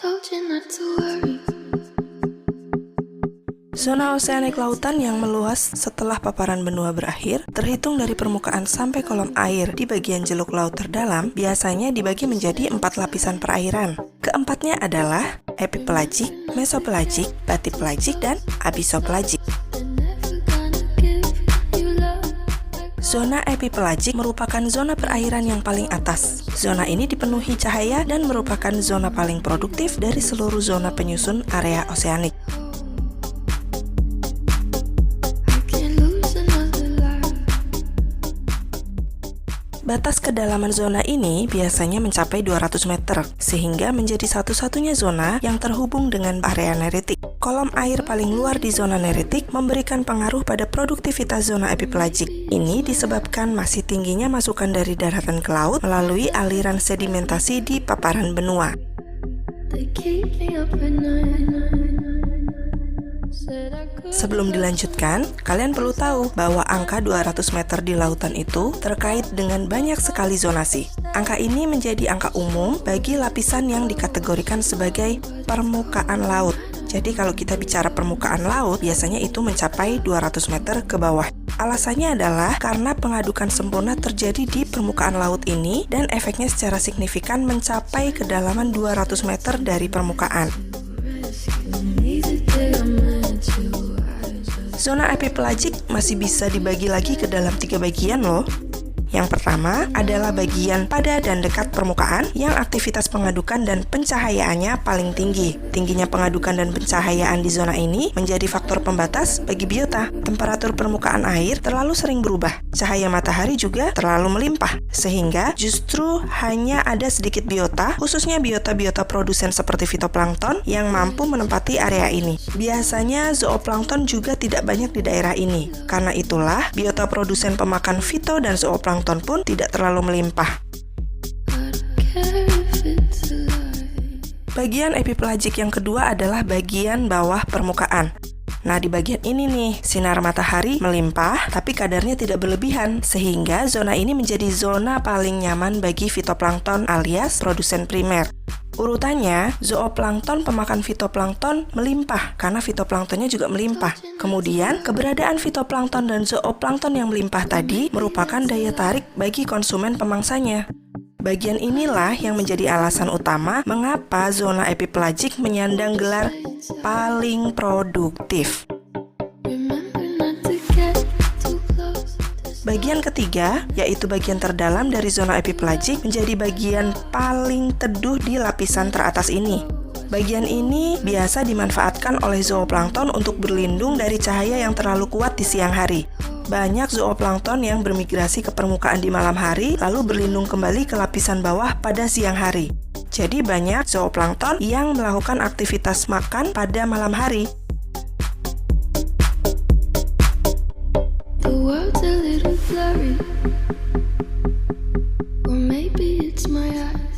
Told you not to worry. Zona oseanik lautan yang meluas setelah paparan benua berakhir, terhitung dari permukaan sampai kolom air di bagian jeluk laut terdalam, biasanya dibagi menjadi 4 lapisan perairan. Keempatnya adalah epipelagik, mesopelagik, batipelagik, dan abisopelagik. Zona epipelagik merupakan zona perairan yang paling atas. Zona ini dipenuhi cahaya dan merupakan zona paling produktif dari seluruh zona penyusun area oseanik. Batas kedalaman zona ini biasanya mencapai 200 meter, sehingga menjadi satu-satunya zona yang terhubung dengan area neritik. Kolom air paling luar di zona neritik memberikan pengaruh pada produktivitas zona epipelagik. Ini disebabkan masih tingginya masukan dari daratan ke laut melalui aliran sedimentasi di paparan benua. Sebelum dilanjutkan, kalian perlu tahu bahwa angka 200 meter di lautan itu terkait dengan banyak sekali zonasi. Angka ini menjadi angka umum bagi lapisan yang dikategorikan sebagai permukaan laut. Jadi kalau kita bicara permukaan laut, biasanya itu mencapai 200 meter ke bawah. Alasannya adalah karena pengadukan sempurna terjadi di permukaan laut ini dan efeknya secara signifikan mencapai kedalaman 200 meter dari permukaan. Zona epipelagik masih bisa dibagi lagi ke dalam 3 bagian loh. Yang pertama adalah bagian pada dan dekat permukaan yang aktivitas pengadukan dan pencahayaannya paling tinggi. Tingginya pengadukan dan pencahayaan di zona ini menjadi faktor pembatas bagi biota. Temperatur permukaan air terlalu sering berubah. Cahaya matahari juga terlalu melimpah, sehingga justru hanya ada sedikit biota, khususnya biota-biota produsen seperti fitoplankton yang mampu menempati area ini. Biasanya zooplankton juga tidak banyak di daerah ini. Karena itulah, biota produsen pemakan fito dan zooplankton pun tidak terlalu melimpah. Bagian epipelagik yang kedua adalah bagian bawah permukaan. Nah, di bagian ini nih, sinar matahari melimpah, tapi kadarnya tidak berlebihan, sehingga zona ini menjadi zona paling nyaman bagi fitoplankton alias produsen primer. Urutannya, zooplankton pemakan fitoplankton melimpah karena fitoplanktonnya juga melimpah. Kemudian, keberadaan fitoplankton dan zooplankton yang melimpah tadi merupakan daya tarik bagi konsumen pemangsanya. Bagian inilah yang menjadi alasan utama mengapa zona epipelagik menyandang gelar paling produktif. Bagian ketiga, yaitu bagian terdalam dari zona epipelagik, menjadi bagian paling teduh di lapisan teratas ini. Bagian ini biasa dimanfaatkan oleh zooplankton untuk berlindung dari cahaya yang terlalu kuat di siang hari. Banyak zooplankton yang bermigrasi ke permukaan di malam hari, lalu berlindung kembali ke lapisan bawah pada siang hari. Jadi banyak zooplankton yang melakukan aktivitas makan pada malam hari. The world's a little blurry, or maybe it's my eyes.